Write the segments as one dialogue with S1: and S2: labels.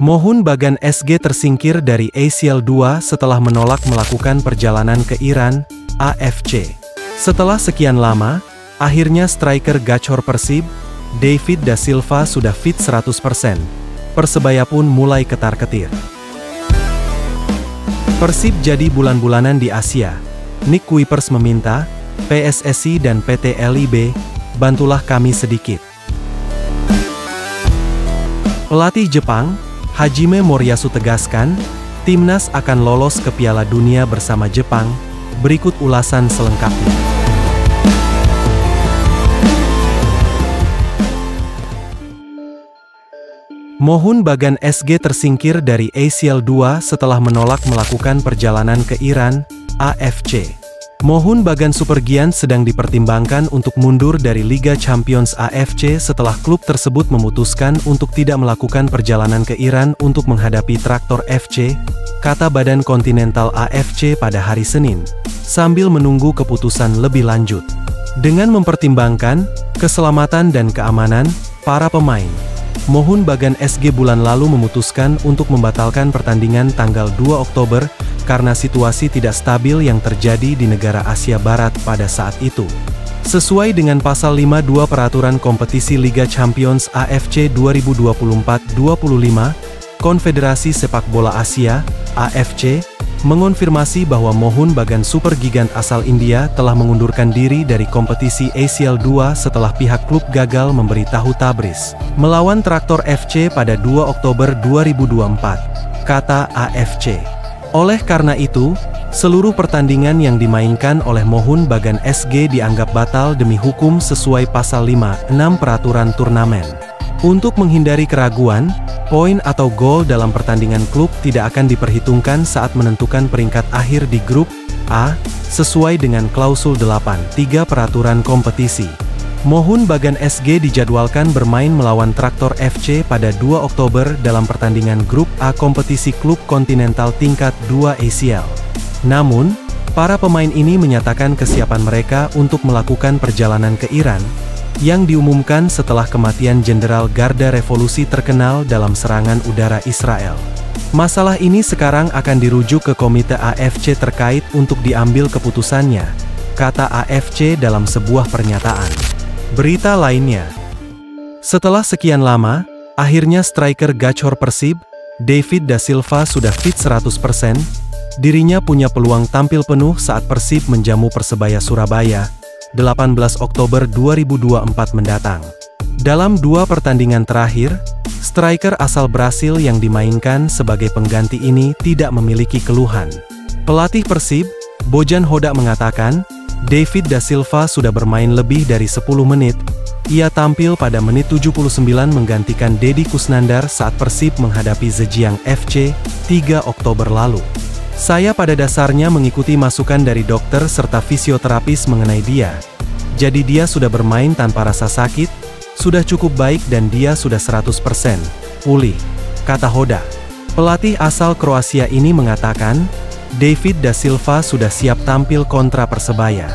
S1: Mohun Bagan SG tersingkir dari ACL 2 setelah menolak melakukan perjalanan ke Iran, AFC. Setelah sekian lama, akhirnya striker gacor Persib, David da Silva sudah fit 100%. Persebaya pun mulai ketar-ketir. Persib jadi bulan-bulanan di Asia. Nick Kuipers meminta, PSSI dan PT LIB, bantulah kami sedikit. Pelatih Jepang, Hajime Moriyasu tegaskan, timnas akan lolos ke Piala Dunia bersama Jepang. Berikut ulasan selengkapnya. Mohun Bagan SG tersingkir dari ACL 2 setelah menolak melakukan perjalanan ke Iran, AFC. Mohun Bagan Supergiant sedang dipertimbangkan untuk mundur dari Liga Champions AFC setelah klub tersebut memutuskan untuk tidak melakukan perjalanan ke Iran untuk menghadapi Traktor FC, kata Badan Kontinental AFC pada hari Senin, sambil menunggu keputusan lebih lanjut. Dengan mempertimbangkan keselamatan dan keamanan para pemain, Mohun Bagan SG bulan lalu memutuskan untuk membatalkan pertandingan tanggal 2 Oktober karena situasi tidak stabil yang terjadi di negara Asia Barat pada saat itu. Sesuai dengan pasal 52 Peraturan Kompetisi Liga Champions AFC 2024-25, Konfederasi Sepak Bola Asia, AFC, mengonfirmasi bahwa Mohun Bagan Super Gigant asal India telah mengundurkan diri dari kompetisi ACL 2 setelah pihak klub gagal memberitahu Tabriz melawan Traktor FC pada 2 Oktober 2024, kata AFC. Oleh karena itu, seluruh pertandingan yang dimainkan oleh Mohun Bagan SG dianggap batal demi hukum sesuai pasal 5-6 peraturan turnamen. Untuk menghindari keraguan, poin atau gol dalam pertandingan klub tidak akan diperhitungkan saat menentukan peringkat akhir di grup A, sesuai dengan klausul 8.3 peraturan kompetisi. Mohun Bagan SG dijadwalkan bermain melawan Traktor FC pada 2 Oktober dalam pertandingan grup A kompetisi klub kontinental tingkat 2 ACL. Namun, para pemain ini menyatakan kesiapan mereka untuk melakukan perjalanan ke Iran, yang diumumkan setelah kematian Jenderal Garda Revolusi terkenal dalam serangan udara Israel. Masalah ini sekarang akan dirujuk ke Komite AFC terkait untuk diambil keputusannya, kata AFC dalam sebuah pernyataan. Berita lainnya. Setelah sekian lama, akhirnya striker gacor Persib, David da Silva sudah fit 100%, dirinya punya peluang tampil penuh saat Persib menjamu Persebaya Surabaya, 18 Oktober 2024 mendatang. Dalam 2 pertandingan terakhir, striker asal Brasil yang dimainkan sebagai pengganti ini tidak memiliki keluhan. Pelatih Persib, Bojan Hodak mengatakan, David da Silva sudah bermain lebih dari 10 menit. Ia tampil pada menit 79 menggantikan Deddy Kusnandar saat Persib menghadapi Zhejiang FC, 3 Oktober lalu. Saya pada dasarnya mengikuti masukan dari dokter serta fisioterapis mengenai dia. Jadi dia sudah bermain tanpa rasa sakit, sudah cukup baik dan dia sudah 100% pulih, kata Hoda. Pelatih asal Kroasia ini mengatakan, David da Silva sudah siap tampil kontra Persebaya.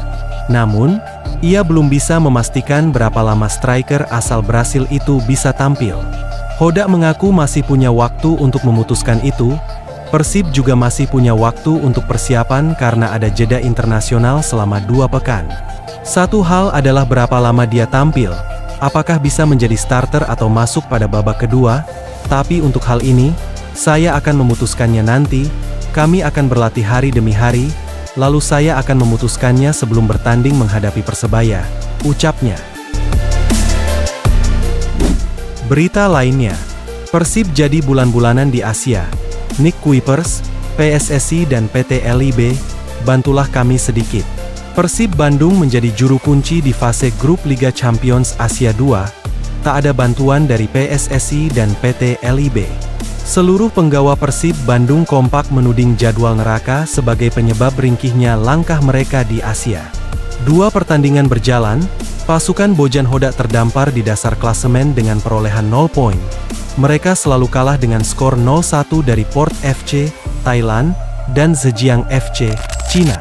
S1: Namun, ia belum bisa memastikan berapa lama striker asal Brasil itu bisa tampil. Hoda mengaku masih punya waktu untuk memutuskan itu. Persib juga masih punya waktu untuk persiapan karena ada jeda internasional selama 2 pekan. Satu hal adalah berapa lama dia tampil, apakah bisa menjadi starter atau masuk pada babak kedua, tapi untuk hal ini, saya akan memutuskannya nanti, kami akan berlatih hari demi hari, lalu saya akan memutuskannya sebelum bertanding menghadapi Persebaya, ucapnya. Berita lainnya, Persib jadi bulan-bulanan di Asia. Nick Kuipers, PSSI dan PT LIB, bantulah kami sedikit. Persib Bandung menjadi juru kunci di fase grup Liga Champions Asia 2, tak ada bantuan dari PSSI dan PT LIB. Seluruh penggawa Persib Bandung kompak menuding jadwal neraka sebagai penyebab ringkihnya langkah mereka di Asia. 2 pertandingan berjalan, pasukan Bojan Hodak terdampar di dasar klasemen dengan perolehan 0 poin. Mereka selalu kalah dengan skor 0-1 dari Port FC, Thailand, dan Zhejiang FC, Cina.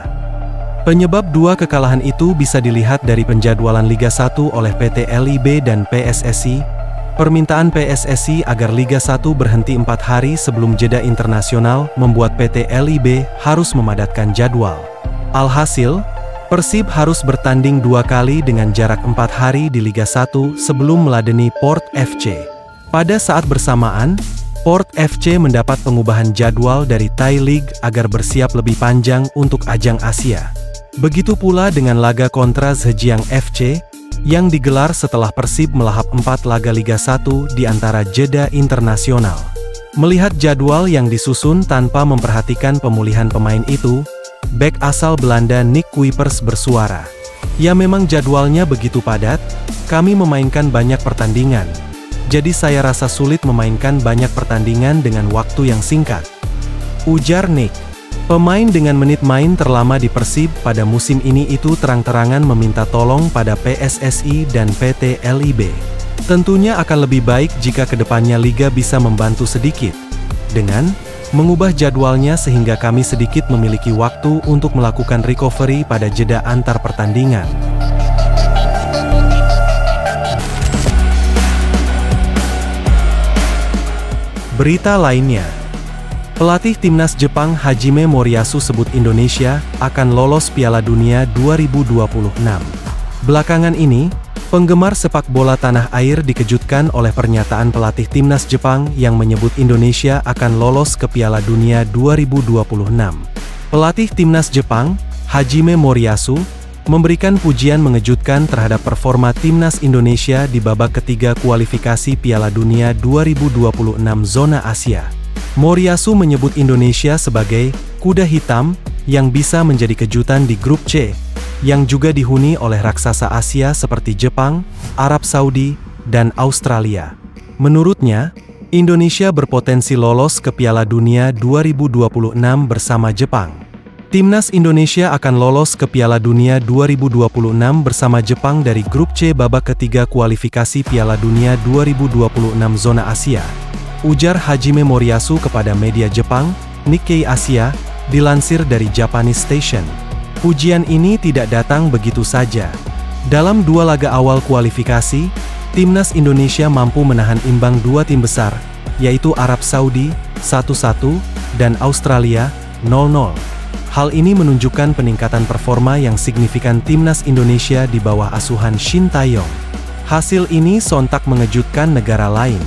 S1: Penyebab 2 kekalahan itu bisa dilihat dari penjadwalan Liga 1 oleh PT LIB dan PSSI. Permintaan PSSI agar Liga 1 berhenti 4 hari sebelum jeda internasional membuat PT LIB harus memadatkan jadwal. Alhasil, Persib harus bertanding 2 kali dengan jarak 4 hari di Liga 1 sebelum meladeni Port FC. Pada saat bersamaan, Port FC mendapat pengubahan jadwal dari Thai League agar bersiap lebih panjang untuk ajang Asia. Begitu pula dengan laga kontra Zhejiang FC, yang digelar setelah Persib melahap 4 laga Liga 1 di antara jeda internasional. Melihat jadwal yang disusun tanpa memperhatikan pemulihan pemain itu, bek asal Belanda Nick Kuipers bersuara, "Ya memang jadwalnya begitu padat, kami memainkan banyak pertandingan. Jadi saya rasa sulit memainkan banyak pertandingan dengan waktu yang singkat," ujar Nick. Pemain dengan menit main terlama di Persib pada musim ini itu terang-terangan meminta tolong pada PSSI dan PT LIB. Tentunya akan lebih baik jika kedepannya Liga bisa membantu sedikit dengan mengubah jadwalnya sehingga kami sedikit memiliki waktu untuk melakukan recovery pada jeda antar pertandingan. Berita lainnya, pelatih timnas Jepang Hajime Moriyasu sebut Indonesia akan lolos Piala Dunia 2026. Belakangan ini, penggemar sepak bola tanah air dikejutkan oleh pernyataan pelatih timnas Jepang yang menyebut Indonesia akan lolos ke Piala Dunia 2026. Pelatih timnas Jepang, Hajime Moriyasu, memberikan pujian mengejutkan terhadap performa timnas Indonesia di babak ketiga kualifikasi Piala Dunia 2026 zona Asia. Moriyasu menyebut Indonesia sebagai kuda hitam yang bisa menjadi kejutan di grup C, yang juga dihuni oleh raksasa Asia seperti Jepang, Arab Saudi, dan Australia. Menurutnya, Indonesia berpotensi lolos ke Piala Dunia 2026 bersama Jepang. Timnas Indonesia akan lolos ke Piala Dunia 2026 bersama Jepang dari grup C babak ketiga kualifikasi Piala Dunia 2026 zona Asia, ujar Hajime Moriyasu kepada media Jepang, Nikkei Asia, dilansir dari Japanese Station. Pujian ini tidak datang begitu saja. Dalam 2 laga awal kualifikasi, timnas Indonesia mampu menahan imbang 2 tim besar, yaitu Arab Saudi 1-1 dan Australia 0-0. Hal ini menunjukkan peningkatan performa yang signifikan timnas Indonesia di bawah asuhan Shin Tae-yong. Hasil ini sontak mengejutkan negara lain.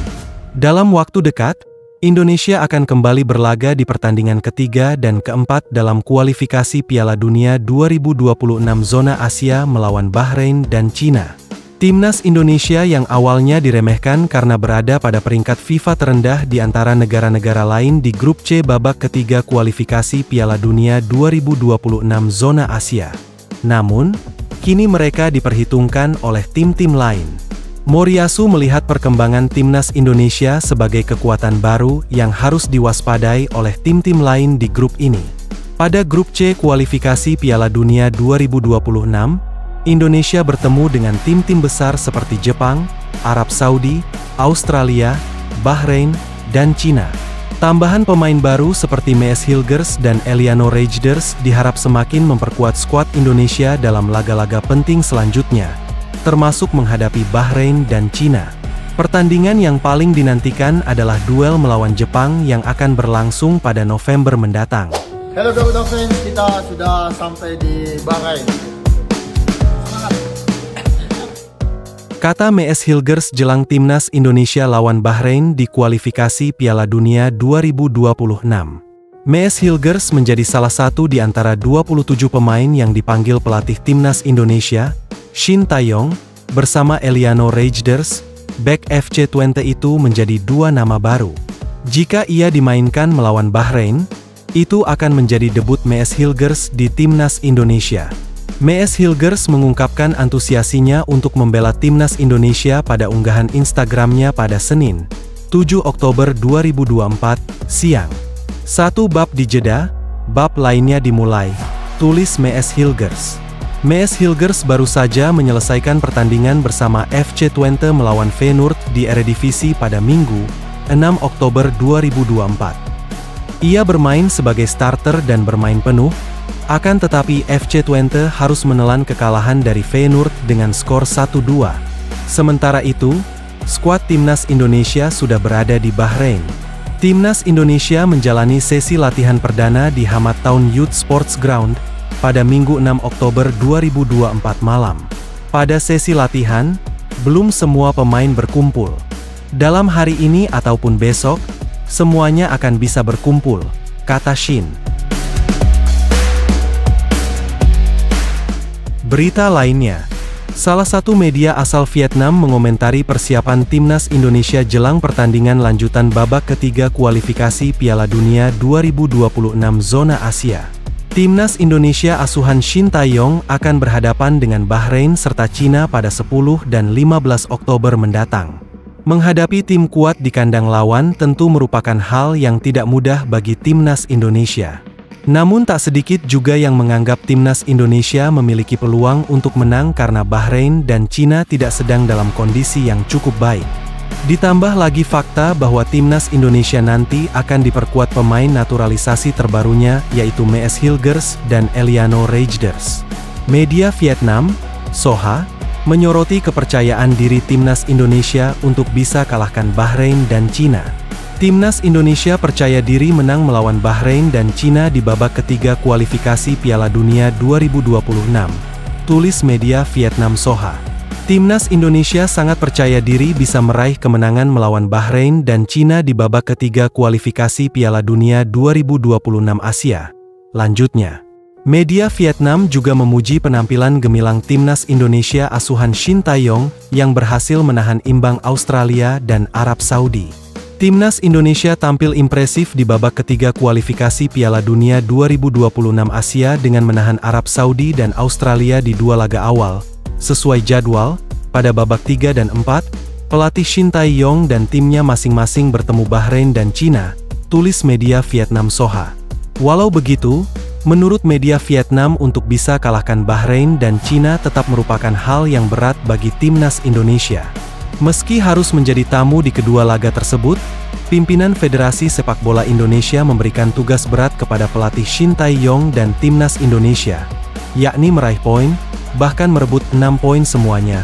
S1: Dalam waktu dekat, Indonesia akan kembali berlaga di pertandingan ketiga dan keempat dalam kualifikasi Piala Dunia 2026 zona Asia melawan Bahrain dan Cina. Timnas Indonesia yang awalnya diremehkan karena berada pada peringkat FIFA terendah di antara negara-negara lain di grup C babak ketiga kualifikasi Piala Dunia 2026 zona Asia. Namun, kini mereka diperhitungkan oleh tim-tim lain. Moriyasu melihat perkembangan timnas Indonesia sebagai kekuatan baru yang harus diwaspadai oleh tim-tim lain di grup ini. Pada grup C kualifikasi Piala Dunia 2026, Indonesia bertemu dengan tim-tim besar seperti Jepang, Arab Saudi, Australia, Bahrain, dan Cina. Tambahan pemain baru seperti Mees Hilgers dan Eliano Rejders diharap semakin memperkuat skuad Indonesia dalam laga-laga penting selanjutnya, termasuk menghadapi Bahrain dan Cina. Pertandingan yang paling dinantikan adalah duel melawan Jepang yang akan berlangsung pada November mendatang.
S2: Halo Garuda fans, kita sudah sampai di Bahrain.
S1: Kata Mees Hilgers jelang timnas Indonesia lawan Bahrain di kualifikasi Piala Dunia 2026. Mees Hilgers menjadi salah satu di antara 27 pemain yang dipanggil pelatih timnas Indonesia, Shin Tae-yong, bersama Eliano Rejders. Bek FC Twente itu menjadi 2 nama baru. Jika ia dimainkan melawan Bahrain, itu akan menjadi debut Mees Hilgers di timnas Indonesia. Mees Hilgers mengungkapkan antusiasinya untuk membela timnas Indonesia pada unggahan Instagramnya pada Senin, 7 Oktober 2024, siang. 1 bab dijeda, bab lainnya dimulai, tulis Mees Hilgers. Mees Hilgers baru saja menyelesaikan pertandingan bersama FC Twente melawan Feyenoord di Eredivisie pada Minggu, 6 Oktober 2024. Ia bermain sebagai starter dan bermain penuh, akan tetapi FC Twente harus menelan kekalahan dari Feyenoord dengan skor 1-2. Sementara itu, skuad Timnas Indonesia sudah berada di Bahrain. Timnas Indonesia menjalani sesi latihan perdana di Hamad Town Youth Sports Ground pada Minggu 6 Oktober 2024 malam. Pada sesi latihan, belum semua pemain berkumpul. Dalam hari ini ataupun besok, semuanya akan bisa berkumpul, kata Shin. Berita lainnya, salah satu media asal Vietnam mengomentari persiapan Timnas Indonesia jelang pertandingan lanjutan babak ketiga kualifikasi Piala Dunia 2026 zona Asia. Timnas Indonesia asuhan Shin Tae-yong akan berhadapan dengan Bahrain serta Cina pada 10 dan 15 Oktober mendatang. Menghadapi tim kuat di kandang lawan tentu merupakan hal yang tidak mudah bagi Timnas Indonesia. Namun tak sedikit juga yang menganggap Timnas Indonesia memiliki peluang untuk menang karena Bahrain dan Cina tidak sedang dalam kondisi yang cukup baik. Ditambah lagi fakta bahwa Timnas Indonesia nanti akan diperkuat pemain naturalisasi terbarunya yaitu Mees Hilgers dan Eliano Rejders. Media Vietnam, Soha, menyoroti kepercayaan diri Timnas Indonesia untuk bisa kalahkan Bahrain dan Cina. Timnas Indonesia percaya diri menang melawan Bahrain dan Cina di babak ketiga kualifikasi Piala Dunia 2026, tulis media Vietnam Soha. Timnas Indonesia sangat percaya diri bisa meraih kemenangan melawan Bahrain dan Cina di babak ketiga kualifikasi Piala Dunia 2026 Asia. Lanjutnya, media Vietnam juga memuji penampilan gemilang Timnas Indonesia asuhan Shin Tae-yong yang berhasil menahan imbang Australia dan Arab Saudi. Timnas Indonesia tampil impresif di babak ketiga kualifikasi Piala Dunia 2026 Asia dengan menahan Arab Saudi dan Australia di dua laga awal. Sesuai jadwal, pada babak 3 dan 4, pelatih Shin Tae-yong dan timnya masing-masing bertemu Bahrain dan Cina, tulis media Vietnam Soha. Walau begitu, menurut media Vietnam untuk bisa kalahkan Bahrain dan Cina tetap merupakan hal yang berat bagi Timnas Indonesia. Meski harus menjadi tamu di kedua laga tersebut, pimpinan Federasi Sepak Bola Indonesia memberikan tugas berat kepada pelatih Shin Tae-yong dan Timnas Indonesia, yakni meraih poin, bahkan merebut 6 poin semuanya,